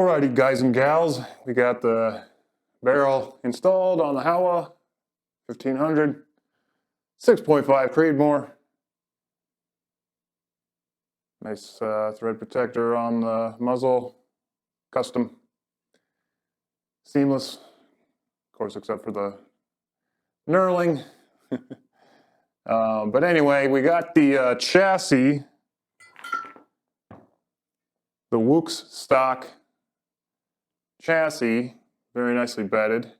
Alrighty, guys and gals, we got the barrel installed on the Howa 1500, 6.5 Creedmoor. Nice thread protector on the muzzle, custom, seamless, of course, except for the knurling. But anyway, we got the chassis, the Woox stock chassis, very nicely bedded.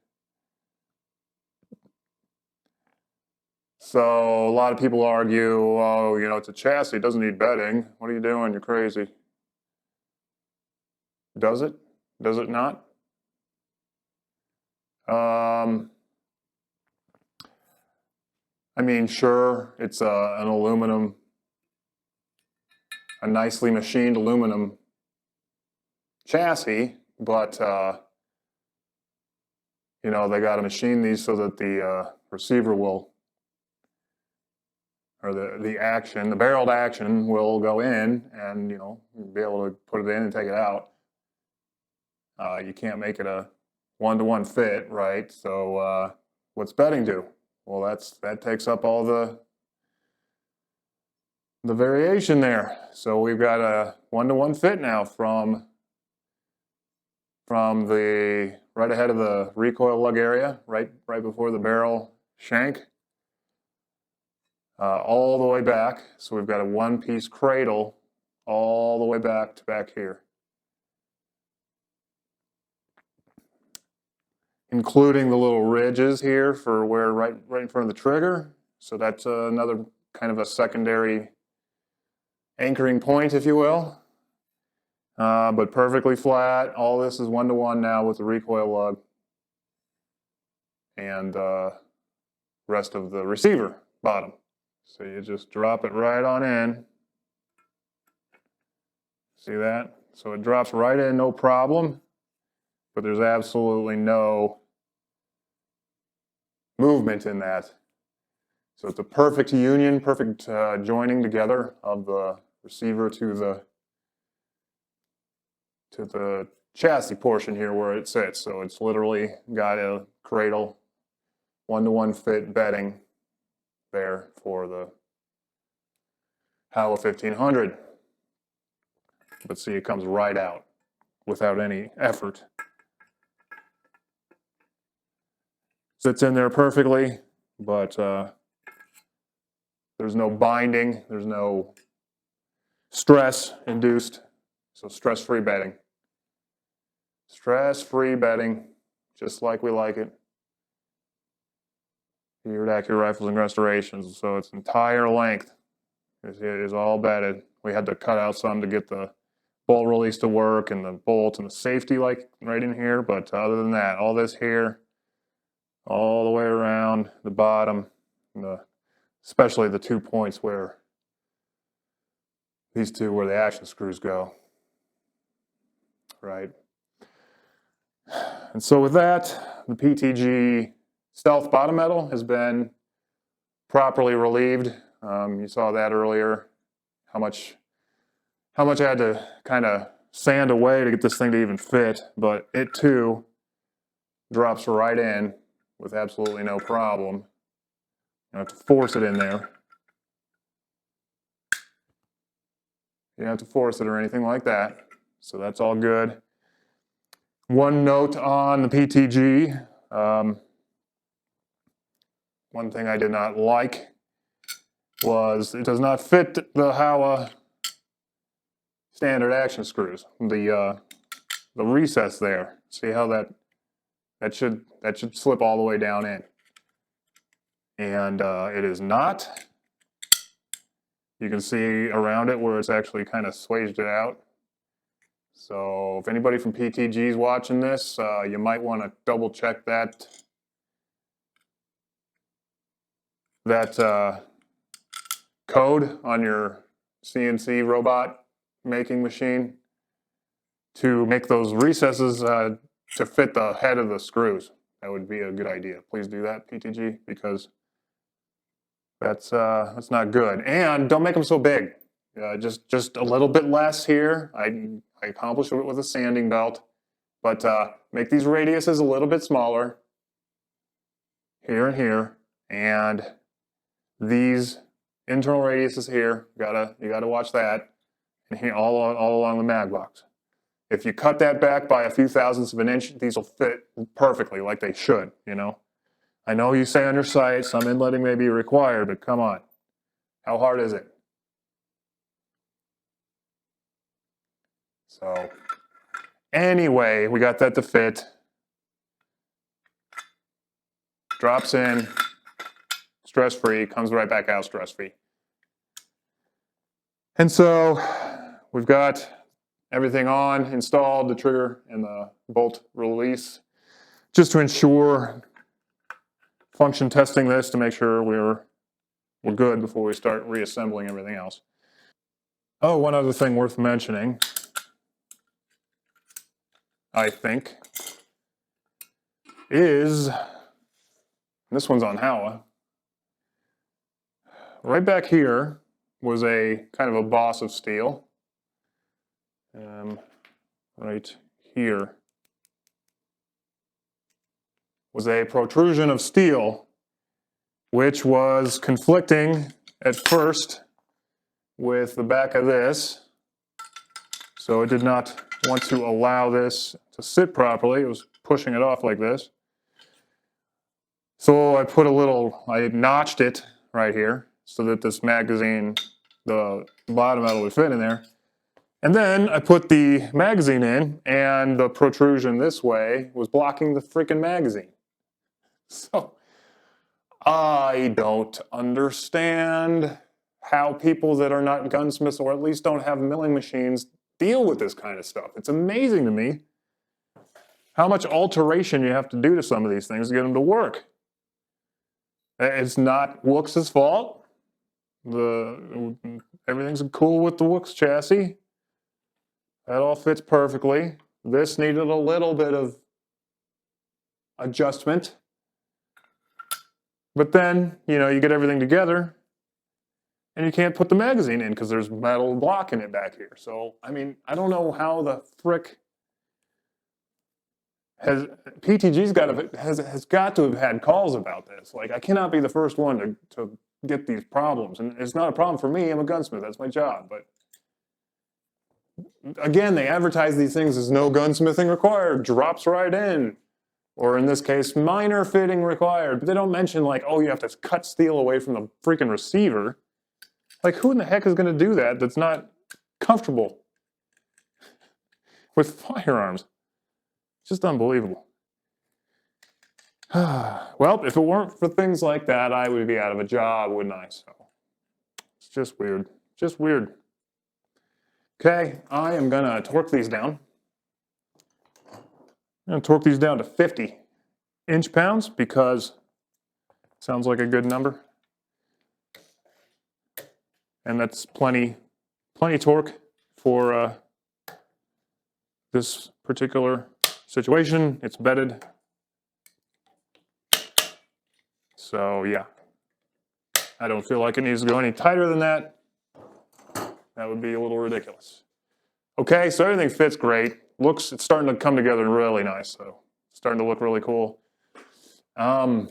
So a lot of people argue, oh, you know, it's a chassis, it doesn't need bedding. What are you doing? You're crazy. Does it? Does it not? I mean, sure, it's an aluminum, a nicely machined aluminum chassis, but you know, they got to machine these so that the receiver will, or the action, the barreled action will go in, and you know, be able to put it in and take it out. You can't make it a one-to-one fit, right? So what's bedding do? Well, that takes up all the variation there. So we've got a one-to-one fit now from the right ahead of the recoil lug area, right before the barrel shank, all the way back. So we've got a one-piece cradle all the way back to back here, including the little ridges here for where right in front of the trigger. So that's another kind of a secondary anchoring point, if you will. But perfectly flat. All this is one-to-one now with the recoil lug and rest of the receiver bottom. So you just drop it right on in. See that? So it drops right in, no problem. But there's absolutely no movement in that. So it's a perfect union, perfect joining together of the receiver to the chassis portion here where it sits. So it's literally got a cradle, one-to-one fit bedding there for the Howa 1500. But see, it comes right out without any effort. Sits in there perfectly, but there's no binding, there's no stress induced. So stress-free bedding. Stress-free bedding, just like we like it. Here at Accurate Rifles and Restorations. So its entire length is all bedded. We had to cut out some to get the bolt release to work and the bolt and the safety like right in here. But other than that, all this here, all the way around the bottom, especially the 2 points where these two where the action screws go. Right. And so with that, the PTG stealth bottom metal has been properly relieved. You saw that earlier, how much I had to kind of sand away to get this thing to even fit, but it too drops right in with absolutely no problem. You don't have to force it in there. You don't have to force it or anything like that. So that's all good. One note on the PTG. One thing I did not like was it does not fit the Howa standard action screws. The recess there. See how that should slip all the way down in. And it is not. You can see around it where it's actually kind of swaged it out. So if anybody from PTG is watching this, you might want to double check that code on your CNC robot making machine to make those recesses to fit the head of the screws. That would be a good idea. Please do that, PTG, because that's not good. And don't make them so big. Just a little bit less here. I accomplished it with a sanding belt. But make these radiuses a little bit smaller, here and here, and these internal radiuses here, you gotta watch that, and here all along the mag box. If you cut that back by a few thousandths of an inch, these will fit perfectly like they should, you know. I know you say on your site some inletting may be required, but come on. How hard is it? So anyway, we got that to fit. Drops in, stress-free, comes right back out stress-free. And so we've got everything on, installed, the trigger and the bolt release, just to ensure function testing this to make sure we're good before we start reassembling everything else. Oh, one other thing worth mentioning, I think, is, this one's on Howa. Right back here was a kind of a boss of steel. Right here was a protrusion of steel, which was conflicting at first with the back of this. So it did not want to allow this to sit properly. It was pushing it off like this. So I notched it right here so that this magazine, the bottom metal would fit in there. And then I put the magazine in, and the protrusion this way was blocking the freaking magazine. So I don't understand how people that are not gunsmiths, or at least don't have milling machines, deal with this kind of stuff. It's amazing to me how much alteration you have to do to some of these things to get them to work. It's not Woox's fault. Everything's cool with the Woox chassis. That all fits perfectly. This needed a little bit of adjustment. But then, you know, you get everything together and you can't put the magazine in because there's metal blocking it back here. So, I mean, I don't know how the frick PTG's has got to have had calls about this. Like, I cannot be the first one to get these problems. And it's not a problem for me. I'm a gunsmith. That's my job. But again, they advertise these things as no gunsmithing required, drops right in. Or in this case, minor fitting required. But they don't mention, like, oh, you have to cut steel away from the freaking receiver. Like, who in the heck is going to do that that's not comfortable with firearms? It's just unbelievable. Well, if it weren't for things like that, I would be out of a job, wouldn't I? So it's just weird. Just weird. Okay, I am going to torque these down. I'm going to torque these down to 50 inch-pounds because it sounds like a good number. And that's plenty torque for this particular situation. It's bedded. So yeah, I don't feel like it needs to go any tighter than that. That would be a little ridiculous. Okay, so everything fits great. It's starting to come together really nice. So it's starting to look really cool. So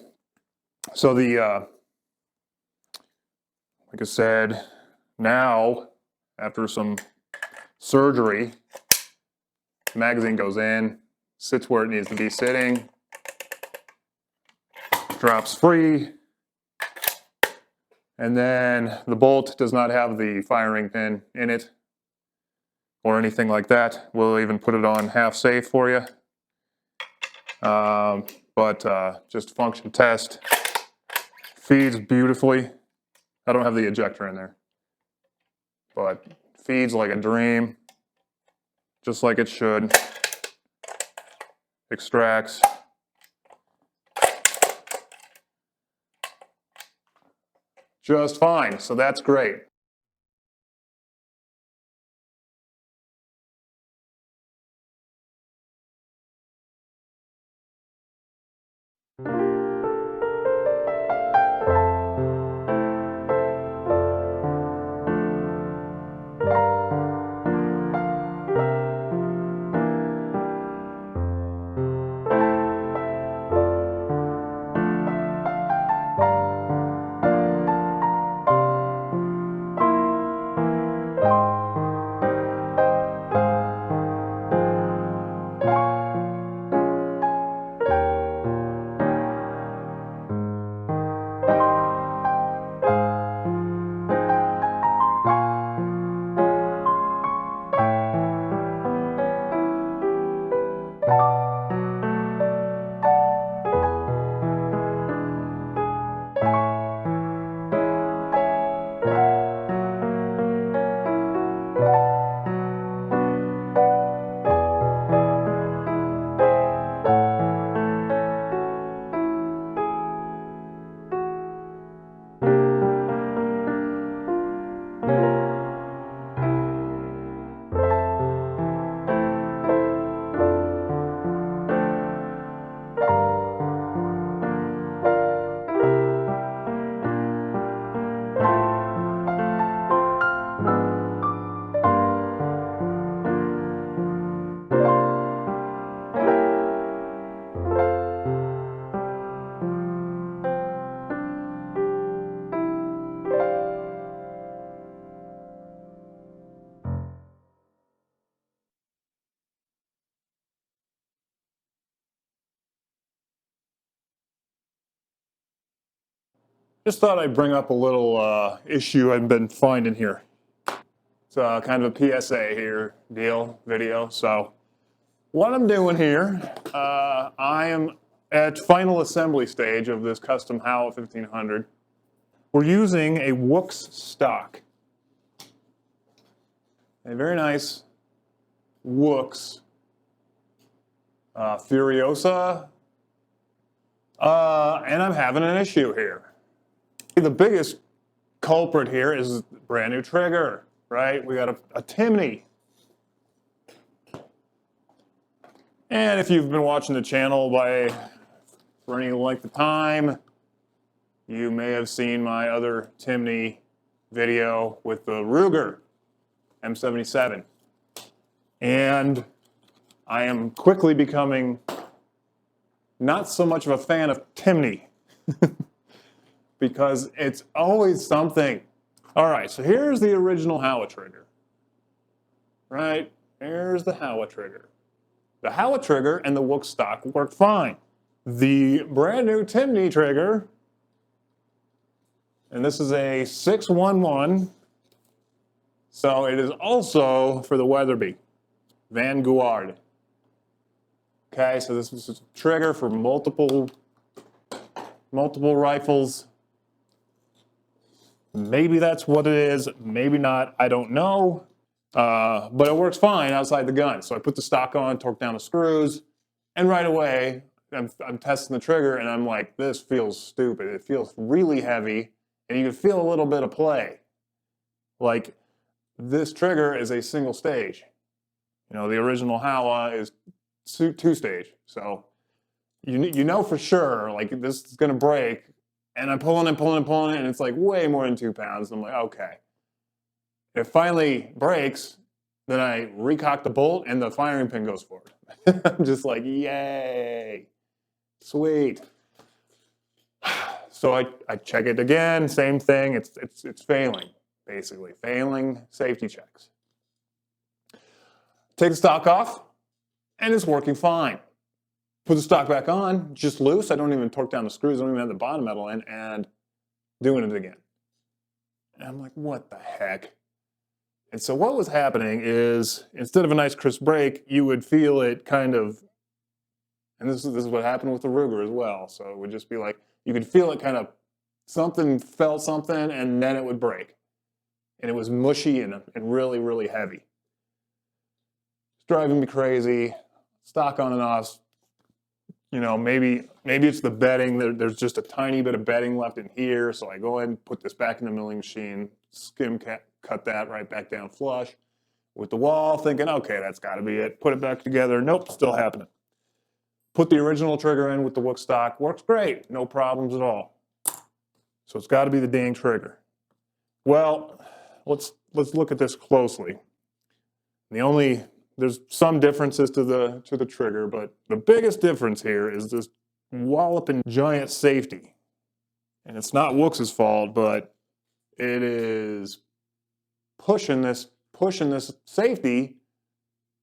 like I said, now after some surgery, the magazine goes in, sits where it needs to be sitting, drops free, and then the bolt does not have the firing pin in it or anything like that. We'll even put it on half safe for you. But just function test. Feeds beautifully. I don't have the ejector in there, but feeds like a dream, just like it should. Extracts. Just fine, so that's great. Just thought I'd bring up a little issue I've been finding here. It's kind of a PSA here, video. So what I'm doing here, I am at final assembly stage of this custom Howa 1500. We're using a Woox stock. A very nice Woox Furiosa. And I'm having an issue here. The biggest culprit here is brand new trigger, right? We got a Timney. And if you've been watching the channel for any length of time, you may have seen my other Timney video with the Ruger M77. And I am quickly becoming not so much of a fan of Timney because it's always something. All right, so here's the original Howa trigger, right? Here's the Howa trigger. The Howa trigger and the Woox stock work fine. The brand new Timney trigger, and this is a 611, so it is also for the Weatherby Vanguard. Okay, so this is a trigger for multiple rifles. Maybe that's what it is, maybe not, I don't know. But it works fine outside the gun. So I put the stock on, torque down the screws, and right away I'm testing the trigger and I'm like, this feels stupid. It feels really heavy, and you can feel a little bit of play. Like, this trigger is a single stage. You know, the original Howa is two stage. So you know for sure, like, this is gonna break. And I'm pulling it, and it's like way more than 2 pounds. I'm like, okay. It finally breaks, then I recock the bolt, and the firing pin goes forward. I'm just like, yay, sweet. So I check it again, same thing. It's failing, basically, failing safety checks. Take the stock off, and it's working fine. Put the stock back on, just loose. I don't even torque down the screws. I don't even have the bottom metal in, and doing it again. And I'm like, what the heck? And so what was happening is, instead of a nice crisp break, you would feel it kind of, and this is what happened with the Ruger as well. So it would just be like, you could feel it kind of, something felt something, and then it would break. And it was mushy and really, really heavy. It's driving me crazy. Stock on and off. You know, maybe it's the bedding. There's just a tiny bit of bedding left in here, so I go ahead and put this back in the milling machine, cut that right back down flush with the wall, thinking, okay, that's got to be it. Put it back together. Nope, still happening. Put the original trigger in with the Woox stock. Works great. No problems at all. So it's got to be the dang trigger. Well, let's look at this closely. There's some differences to the trigger, but the biggest difference here is this walloping giant safety. And it's not Woox's fault, but it is pushing this safety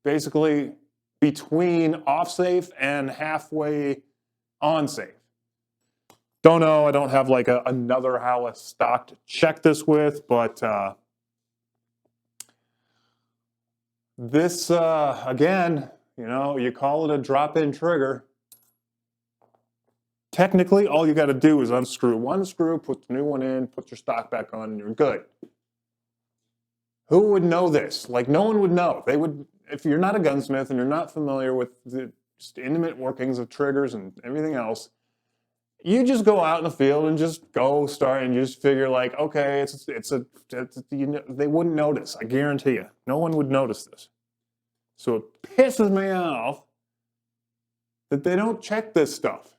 basically between off safe and halfway on safe. Don't know, I don't have like another Howa stock to check this with, but this, again, you know, you call it a drop-in trigger. Technically, all you got to do is unscrew one screw, put the new one in, put your stock back on, and you're good. Who would know this? Like, no one would know. They would, if you're not a gunsmith and you're not familiar with the just intimate workings of triggers and everything else, you just go out in the field and just go start and you just figure like, okay, you know, they wouldn't notice. I guarantee you, no one would notice this. So it pisses me off that they don't check this stuff.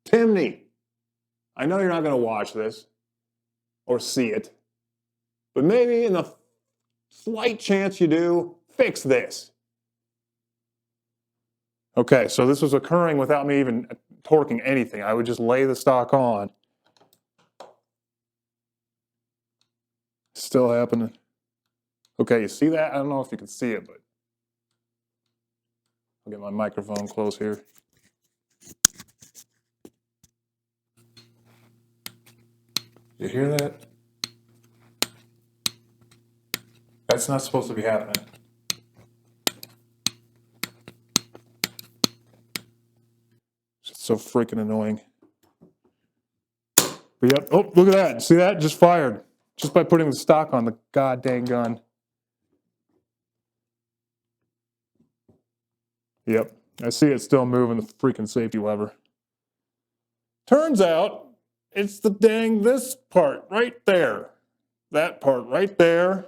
Timney, I know you're not going to watch this or see it, but maybe in the slight chance you do, fix this. Okay, so this was occurring without me even torquing anything. I would just lay the stock on. Still happening. Okay, you see that? I don't know if you can see it, but I'll get my microphone close here. You hear that? That's not supposed to be happening. It's so freaking annoying. But yep, oh, look at that. See that? Just fired. Just by putting the stock on the goddamn gun. Yep, I see it still moving the freaking safety lever. Turns out, it's the dang this part right there. That part right there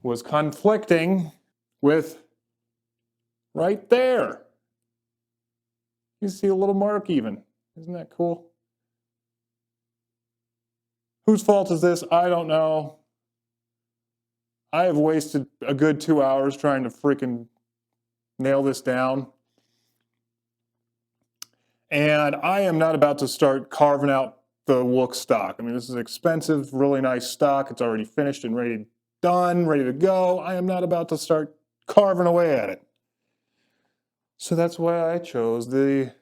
was conflicting with right there. You see a little mark even. Isn't that cool? Whose fault is this? I don't know. I have wasted a good 2 hours trying to freaking nail this down. And I am not about to start carving out the Woox stock. I mean, this is expensive, really nice stock. It's already finished and ready, done, ready to go. I am not about to start carving away at it. So that's why I chose the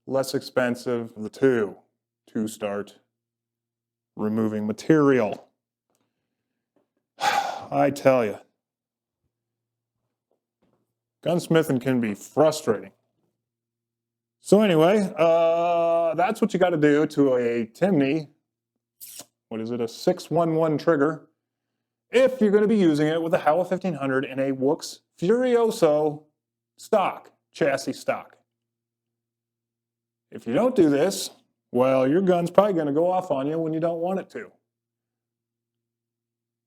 less expensive of the two to start removing material. I tell you, gunsmithing can be frustrating. So anyway, that's what you got to do to a Timney. What is it? A 611 trigger. If you're going to be using it with a Howa 1500 and a Woox Furioso stock, chassis stock. If you don't do this, well, your gun's probably going to go off on you when you don't want it to.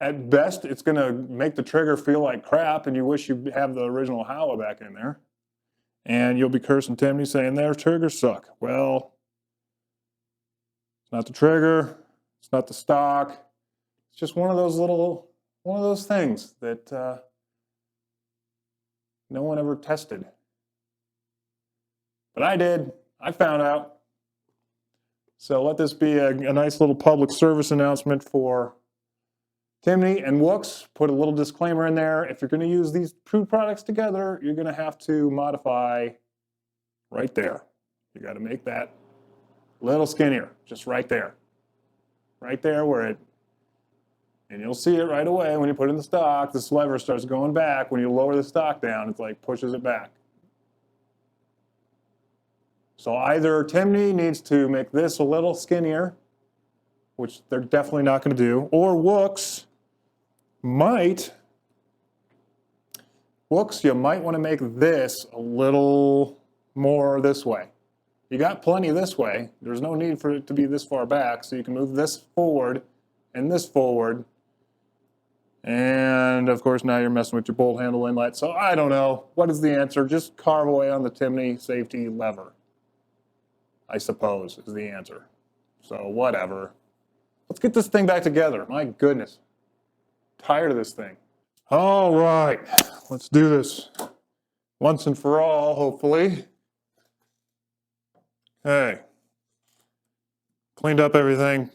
At best, it's going to make the trigger feel like crap and you wish you have the original Howa back in there. And you'll be cursing Timney saying their triggers suck. Well, it's not the trigger, it's not the stock. It's just one of those things that no one ever tested. But I did. I found out. So let this be a nice little public service announcement for Timney and Woox. Put a little disclaimer in there. If you're going to use these two products together, you're going to have to modify right there. You got to make that a little skinnier, just right there. Right there where it, and you'll see it right away when you put it in the stock, this lever starts going back. When you lower the stock down, it's like pushes it back. So either Timney needs to make this a little skinnier, which they're definitely not going to do, or Woox, you might want to make this a little more this way. You got plenty this way. There's no need for it to be this far back, so you can move this forward and this forward. And of course, now you're messing with your bolt handle inlet. So I don't know. What is the answer? Just carve away on the Timney safety lever, I suppose, is the answer. So whatever. Let's get this thing back together. My goodness. Tired of this thing. All right. Let's do this once and for all, hopefully. Okay. Cleaned up everything.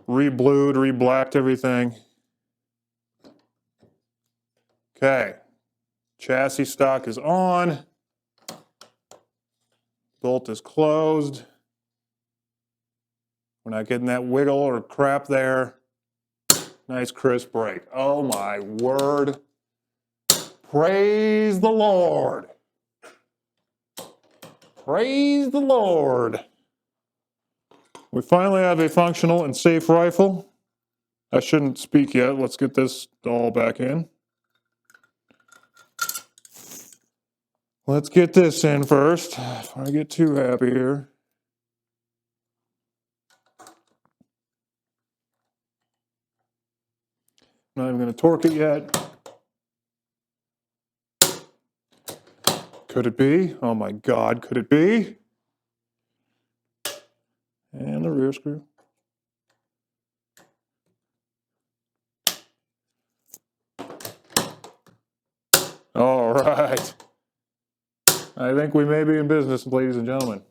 Re-blued, re-blacked everything. Okay. Chassis stock is on. Bolt is closed. We're not getting that wiggle or crap there. Nice crisp break. Oh my word. Praise the Lord. Praise the Lord. We finally have a functional and safe rifle. I shouldn't speak yet. Let's get this all back in. Let's get this in first, before I get too happy here. Not even going to torque it yet. Could it be? Oh my God, could it be? And the rear screw. All right. I think we may be in business, ladies and gentlemen.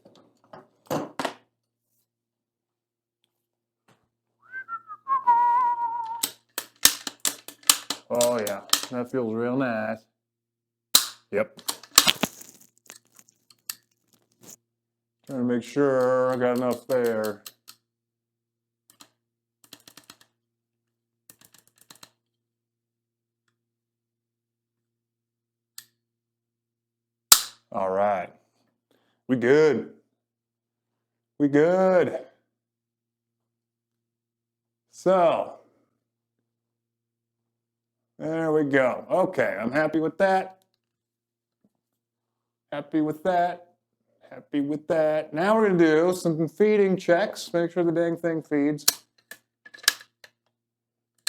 Oh yeah, that feels real nice. Yep. Trying to make sure I got enough there. All right. We good. We good. So, there we go. Okay, I'm happy with that. Happy with that. Happy with that. Now we're going to do some feeding checks. Make sure the dang thing feeds.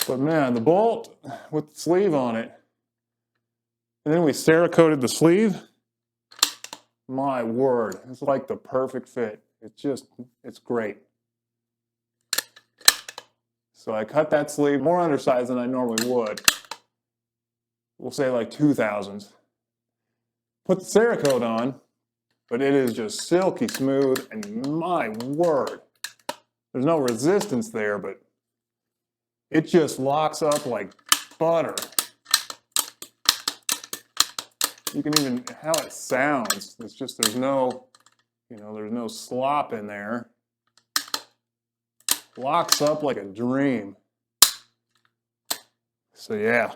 But man, the bolt with the sleeve on it. And then we Cerakoted the sleeve. My word, it's like the perfect fit. It's great. So I cut that sleeve more undersized than I normally would. We'll say like 2/1000. Put the Cerakote on, but it is just silky smooth, and my word, there's no resistance there, but it just locks up like butter. You can even, how it sounds, it's just, there's no, there's no slop in there. Locks up like a dream. So yeah,